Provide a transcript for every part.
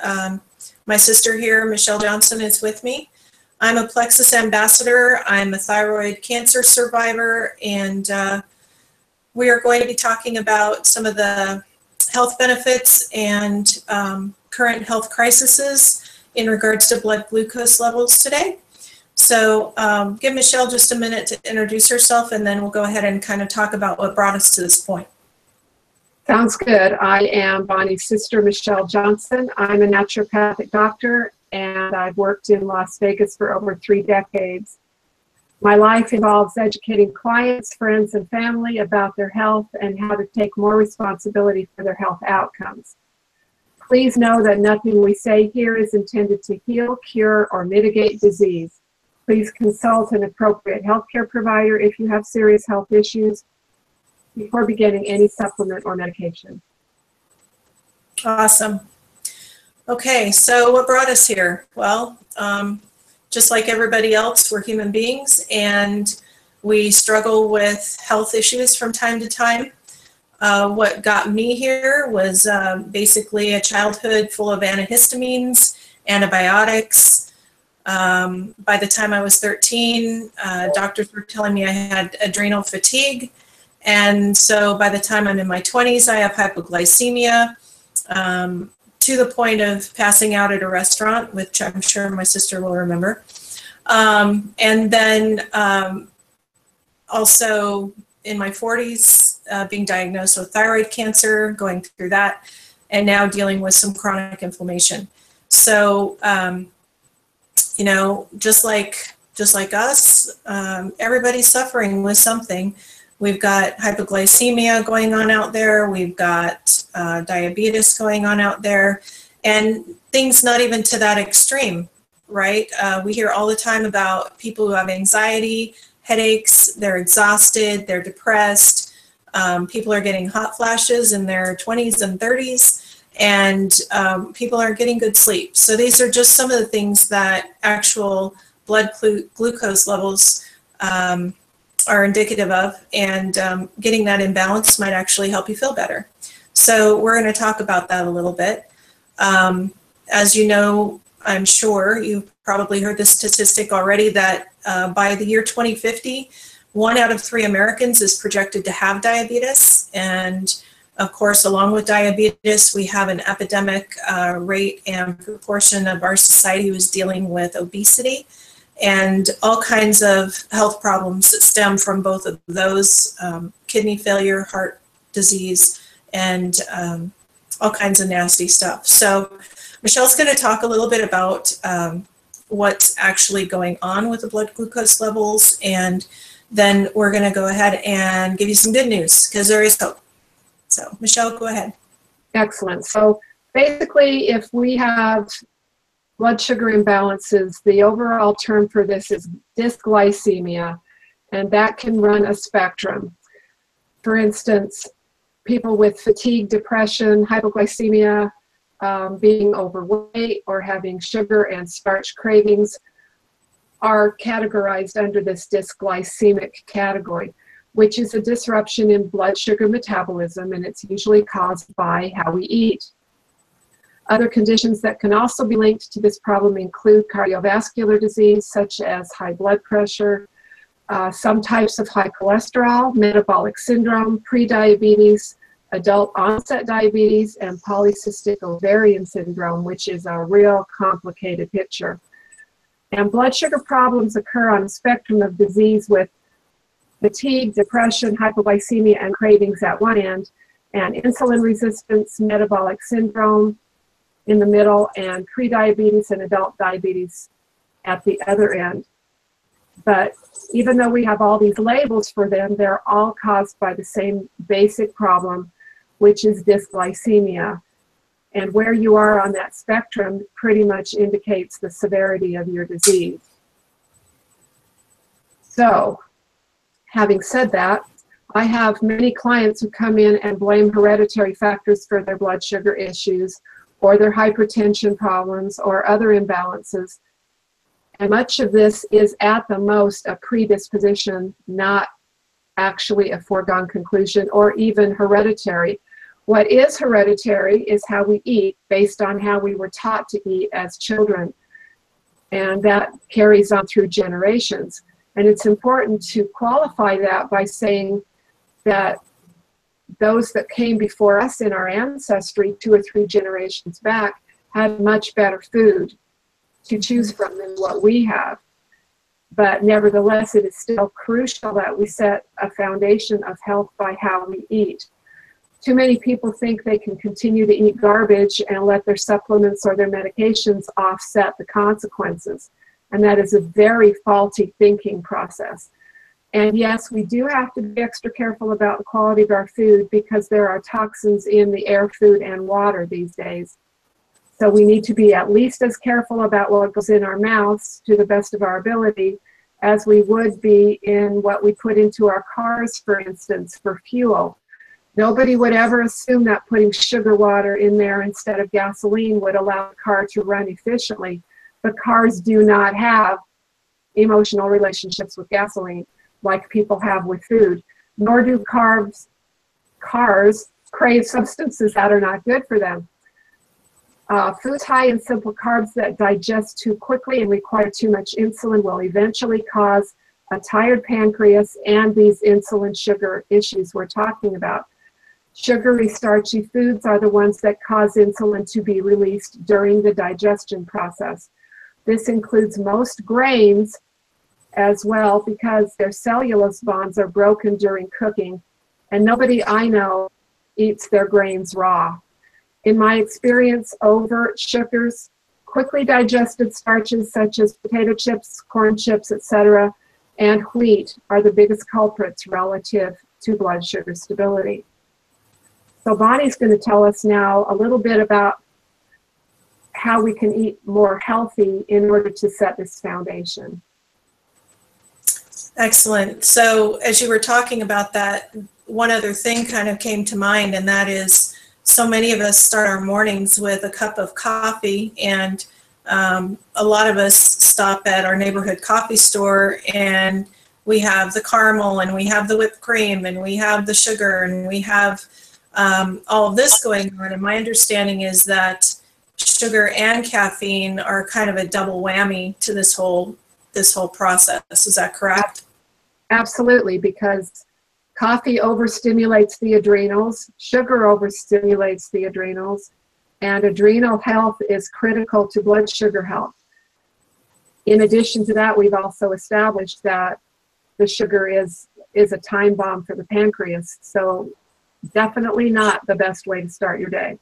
My sister here, Michelle Johnson, is with me. I'm a Plexus ambassador. I'm a thyroid cancer survivor, and we are going to be talking about some of the health benefits and current health crises in regards to blood glucose levels today. So give Michelle just a minute to introduce herself, and then we'll go ahead and kind of talk about what brought us to this point. Sounds good. I am Bonnie's sister, Michelle Johnson. I'm a naturopathic doctor, and I've worked in Las Vegas for over 3 decades. My life involves educating clients, friends, and family about their health and how to take more responsibility for their health outcomes. Please know that nothing we say here is intended to heal, cure, or mitigate disease. Please consult an appropriate healthcare provider if you have serious health issues before beginning any supplement or medication. Awesome. Okay, so what brought us here? Well, just like everybody else, we're human beings, and we struggle with health issues from time to time. What got me here was basically a childhood full of antihistamines, antibiotics. By the time I was 13, doctors were telling me I had adrenal fatigue. And so by the time I'm in my 20s, I have hypoglycemia to the point of passing out at a restaurant, which I'm sure my sister will remember. And then also in my 40s, being diagnosed with thyroid cancer, going through that, and now dealing with some chronic inflammation. So, you know, just like us, everybody's suffering with something. We've got hypoglycemia going on out there. We've got diabetes going on out there, and things not even to that extreme, right? We hear all the time about people who have anxiety, headaches, they're exhausted, they're depressed. People are getting hot flashes in their 20s and 30s, and people aren't getting good sleep. So these are just some of the things that actual blood glucose levels are indicative of, and getting that imbalance might actually help you feel better. So we're going to talk about that a little bit. As you know, I'm sure you've probably heard the statistic already that by the year 2050, 1 out of 3 Americans is projected to have diabetes. And of course, along with diabetes, we have an epidemic rate and proportion of our society who is dealing with obesity and all kinds of health problems that stem from both of those, kidney failure, heart disease, and all kinds of nasty stuff. So Michelle's going to talk a little bit about what's actually going on with the blood glucose levels, and then we're going to go ahead and give you some good news, because there is hope. So Michelle, go ahead. Excellent. So basically, if we have blood sugar imbalances, the overall term for this is dysglycemia, and that can run a spectrum. For instance, people with fatigue, depression, hypoglycemia, being overweight, or having sugar and starch cravings are categorized under this dysglycemic category, which is a disruption in blood sugar metabolism, and it's usually caused by how we eat. Other conditions that can also be linked to this problem include cardiovascular disease, such as high blood pressure, some types of high cholesterol, metabolic syndrome, prediabetes, adult onset diabetes, and polycystic ovarian syndrome, which is a real complicated picture. And blood sugar problems occur on a spectrum of disease, with fatigue, depression, hypoglycemia, and cravings at one end, and insulin resistance, metabolic syndrome in the middle, and prediabetes and adult diabetes at the other end. But even though we have all these labels for them, they're all caused by the same basic problem, which is dysglycemia. And where you are on that spectrum pretty much indicates the severity of your disease. So, having said that, I have many clients who come in and blame hereditary factors for their blood sugar issues, or their hypertension problems, or other imbalances. And much of this is at the most a predisposition, not actually a foregone conclusion, or even hereditary, What is hereditary is how we eat based on how we were taught to eat as children. And that carries on through generations. And it's important to qualify that by saying that those that came before us in our ancestry 2 or 3 generations back had much better food to choose from than what we have. But nevertheless, it is still crucial that we set a foundation of health by how we eat. Too many people think they can continue to eat garbage and let their supplements or their medications offset the consequences. And that is a very faulty thinking process. And yes, we do have to be extra careful about the quality of our food because there are toxins in the air, food, and water these days. So we need to be at least as careful about what goes in our mouths to the best of our ability as we would be in what we put into our cars, for instance, for fuel. Nobody would ever assume that putting sugar water in there instead of gasoline would allow the car to run efficiently. But cars do not have emotional relationships with gasoline like people have with food, nor do cars crave substances that are not good for them. Foods high in simple carbs that digest too quickly and require too much insulin will eventually cause a tired pancreas and these insulin sugar issues we're talking about. Sugary, starchy foods are the ones that cause insulin to be released during the digestion process. This includes most grains as well because their cellulose bonds are broken during cooking, and nobody I know eats their grains raw. In my experience, overt sugars, quickly digested starches such as potato chips, corn chips, etc., and wheat are the biggest culprits relative to blood sugar stability. So Bonnie's going to tell us now a little bit about how we can eat more healthy in order to set this foundation. Excellent. So as you were talking about that, one other thing kind of came to mind, and that is so many of us start our mornings with a cup of coffee, and a lot of us stop at our neighborhood coffee store and we have the caramel and we have the whipped cream and we have the sugar and we have all of this going on. And my understanding is that sugar and caffeine are kind of a double whammy to this whole process. Is that correct? Absolutely, because coffee overstimulates the adrenals, sugar overstimulates the adrenals, and adrenal health is critical to blood sugar health. In addition to that, we've also established that the sugar is a time bomb for the pancreas, so definitely not the best way to start your day.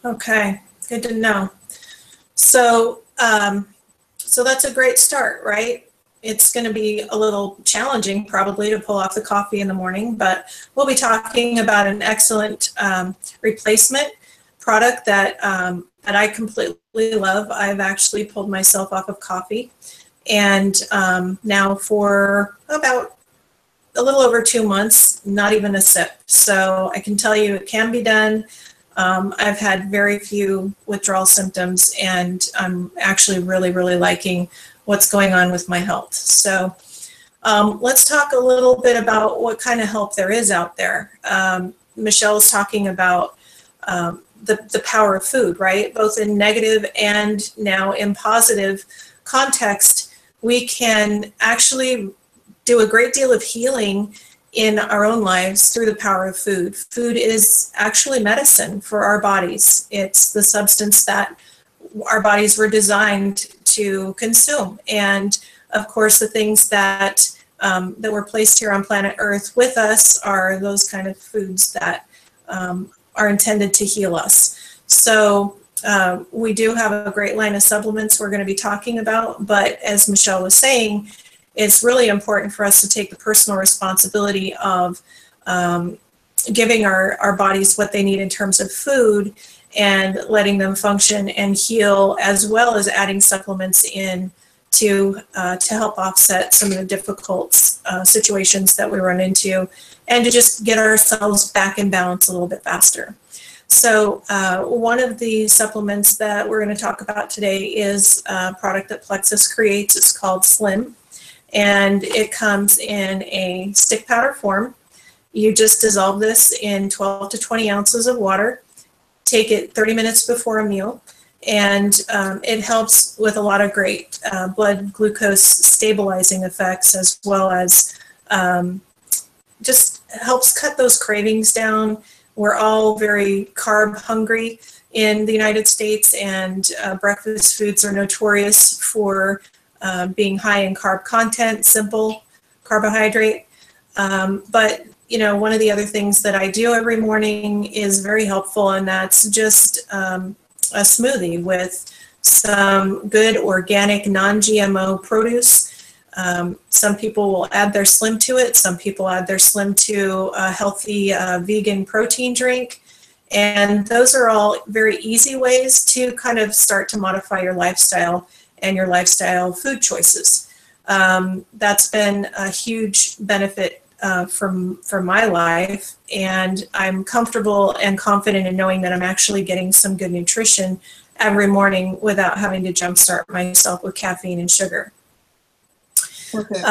Okay, good to know. So, so that's a great start, right? It's going to be a little challenging probably to pull off the coffee in the morning, but we'll be talking about an excellent replacement product that I completely love. I've actually pulled myself off of coffee, and now for about a little over 2 months, not even a sip. So I can tell you it can be done. I've had very few withdrawal symptoms, and I'm actually really, really liking what's going on with my health. So let's talk a little bit about what kind of help there is out there. Michelle was talking about the power of food, right? Both in negative and now in positive context, we can actually do a great deal of healing in our own lives through the power of food. Food is actually medicine for our bodies. It's the substance that our bodies were designed to consume. And of course, the things that that were placed here on planet Earth with us are those kind of foods that are intended to heal us. So we do have a great line of supplements we're going to be talking about, but as Michelle was saying, it's really important for us to take the personal responsibility of giving our bodies what they need in terms of food and letting them function and heal, as well as adding supplements in to help offset some of the difficult situations that we run into, and to just get ourselves back in balance a little bit faster. So one of the supplements that we're going to talk about today is a product that Plexus creates. It's called Slim, and it comes in a stick powder form. You just dissolve this in 12 to 20 ounces of water, take it 30 minutes before a meal, and it helps with a lot of great blood glucose stabilizing effects, as well as just helps cut those cravings down. We're all very carb hungry in the United States, and breakfast foods are notorious for being high in carb content, simple carbohydrate. But you know, one of the other things that I do every morning is very helpful, and that's just a smoothie with some good organic non-GMO produce. Some people will add their Slim to it. Some people add their Slim to a healthy vegan protein drink. And those are all very easy ways to kind of start to modify your lifestyle and your lifestyle food choices. That's been a huge benefit for my life, and I'm comfortable and confident in knowing that I'm actually getting some good nutrition every morning without having to jumpstart myself with caffeine and sugar. Okay.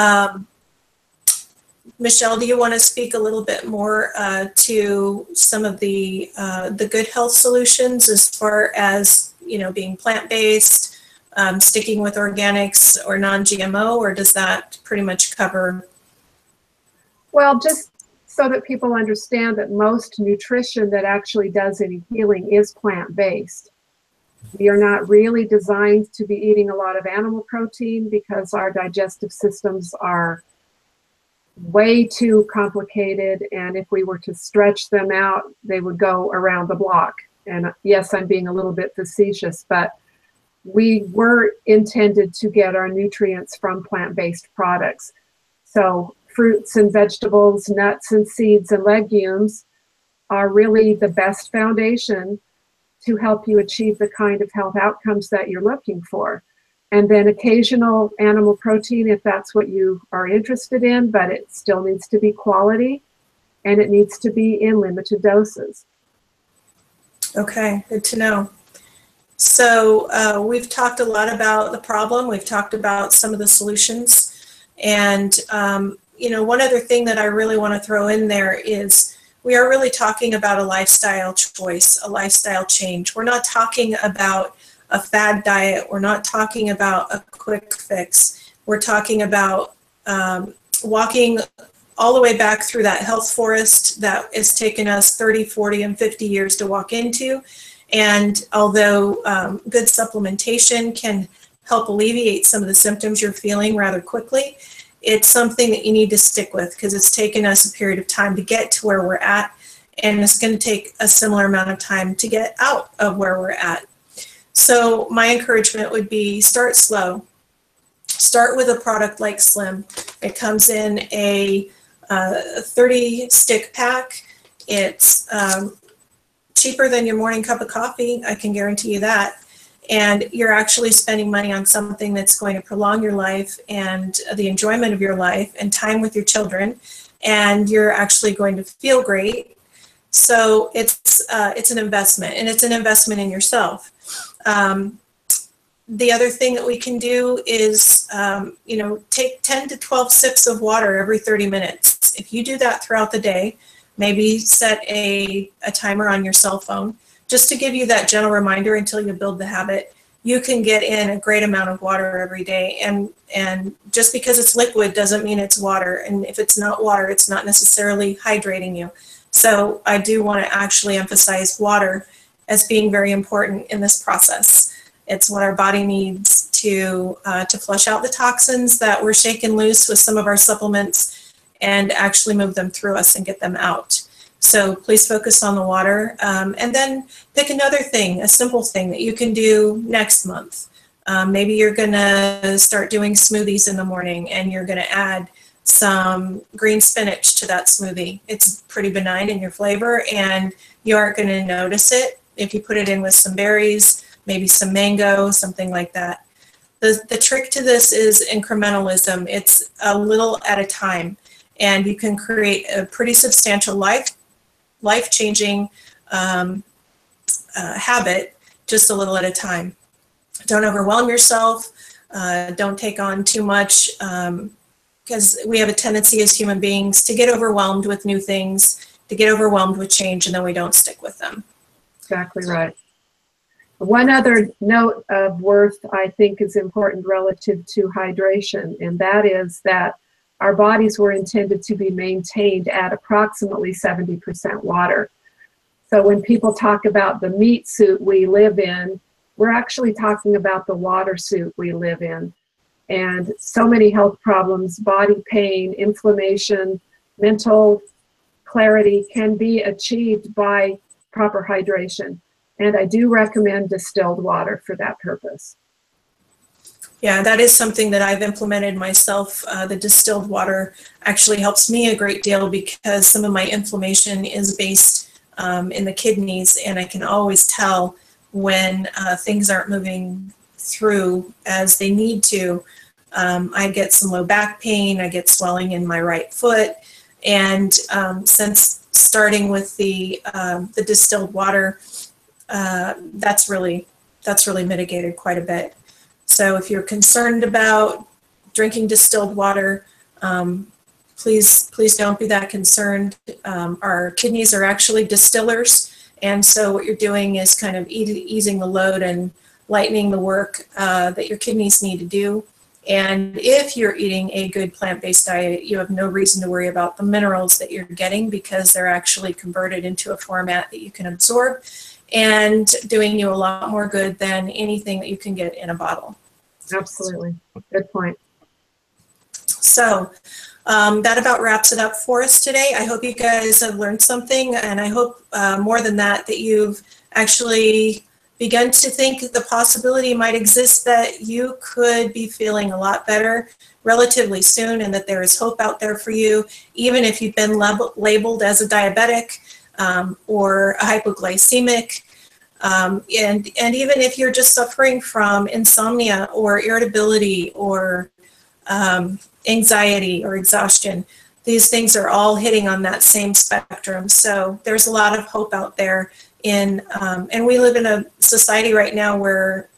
Michelle, do you want to speak a little bit more to some of the good health solutions as far as, you know, being plant-based, sticking with organics or non-GMO, or does that pretty much cover? Well, just so that people understand that most nutrition that actually does any healing is plant-based. We are not really designed to be eating a lot of animal protein because our digestive systems are way too complicated, and if we were to stretch them out, they would go around the block. And yes, I'm being a little bit facetious, but we were intended to get our nutrients from plant-based products. So fruits and vegetables, nuts and seeds and legumes are really the best foundation to help you achieve the kind of health outcomes that you're looking for. And then occasional animal protein if that's what you are interested in, but it still needs to be quality and it needs to be in limited doses. Okay, good to know. So we've talked a lot about the problem. We've talked about some of the solutions. And you know, one other thing that I really want to throw in there is we are really talking about a lifestyle choice, a lifestyle change. We're not talking about a fad diet. We're not talking about a quick fix. We're talking about walking all the way back through that health forest that has taken us 30, 40, and 50 years to walk into. And although good supplementation can help alleviate some of the symptoms you're feeling rather quickly, it's something that you need to stick with because it's taken us a period of time to get to where we're at, and it's going to take a similar amount of time to get out of where we're at. So my encouragement would be start slow. Start with a product like Slim. It comes in a 30-stick pack. It's cheaper than your morning cup of coffee, I can guarantee you that. And you're actually spending money on something that's going to prolong your life and the enjoyment of your life and time with your children, and you're actually going to feel great. So it's an investment, and it's an investment in yourself. The other thing that we can do is, you know, take 10 to 12 sips of water every 30 minutes. If you do that throughout the day, maybe set a timer on your cell phone, just to give you that gentle reminder until you build the habit. You can get in a great amount of water every day. And just because it's liquid doesn't mean it's water. And if it's not water, it's not necessarily hydrating you. So I do want to actually emphasize water as being very important in this process. It's what our body needs to flush out the toxins that were shaken loose with some of our supplements and actually move them through us and get them out. So please focus on the water, and then pick another thing, a simple thing that you can do next month. Maybe you're going to start doing smoothies in the morning and you're going to add some green spinach to that smoothie. It's pretty benign in your flavor and you aren't going to notice it if you put it in with some berries, maybe some mango, something like that. The trick to this is incrementalism. It's a little at a time, and you can create a pretty substantial life-changing habit just a little at a time. Don't overwhelm yourself. Don't take on too much because we have a tendency as human beings to get overwhelmed with new things, to get overwhelmed with change, and then we don't stick with them. Exactly right. One other note of worth I think is important relative to hydration, and that is that our bodies were intended to be maintained at approximately 70% water. So when people talk about the meat suit we live in, we're actually talking about the water suit we live in. And so many health problems, body pain, inflammation, mental clarity can be achieved by proper hydration. And I do recommend distilled water for that purpose. Yeah, that is something that I've implemented myself. The distilled water actually helps me a great deal because some of my inflammation is based in the kidneys, and I can always tell when things aren't moving through as they need to. I get some low back pain, I get swelling in my right foot, and since starting with the distilled water, that's really mitigated quite a bit. So if you're concerned about drinking distilled water, please don't be that concerned. Our kidneys are actually distillers, and so what you're doing is kind of easing the load and lightening the work that your kidneys need to do. And if you're eating a good plant-based diet, you have no reason to worry about the minerals that you're getting because they're actually converted into a format that you can absorb and doing you a lot more good than anything that you can get in a bottle. Absolutely. Good point. So that about wraps it up for us today. I hope you guys have learned something, and I hope more than that you've actually begun to think the possibility might exist that you could be feeling a lot better relatively soon, and that there is hope out there for you, even if you've been labeled as a diabetic or a hypoglycemic, and even if you're just suffering from insomnia or irritability or anxiety or exhaustion. These things are all hitting on that same spectrum. So there's a lot of hope out there and we live in a society right now where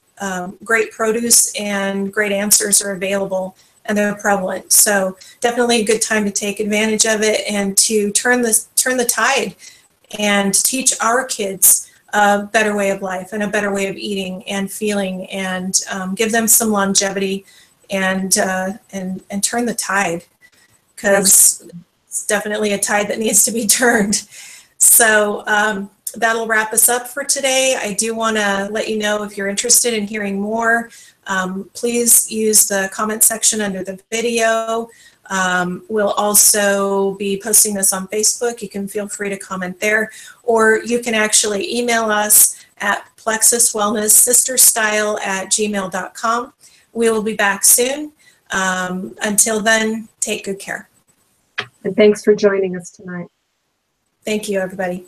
great produce and great answers are available and they're prevalent. So definitely a good time to take advantage of it and to turn the tide and teach our kids a better way of life and a better way of eating and feeling, and give them some longevity and turn the tide, because it's definitely a tide that needs to be turned. So that'll wrap us up for today. I do want to let you know, if you're interested in hearing more, please use the comment section under the video. We'll also be posting this on Facebook. You can feel free to comment there, or you can actually email us at plexuswellnesssisterstyle@gmail.com. We will be back soon. Until then, take good care. And thanks for joining us tonight. Thank you, everybody.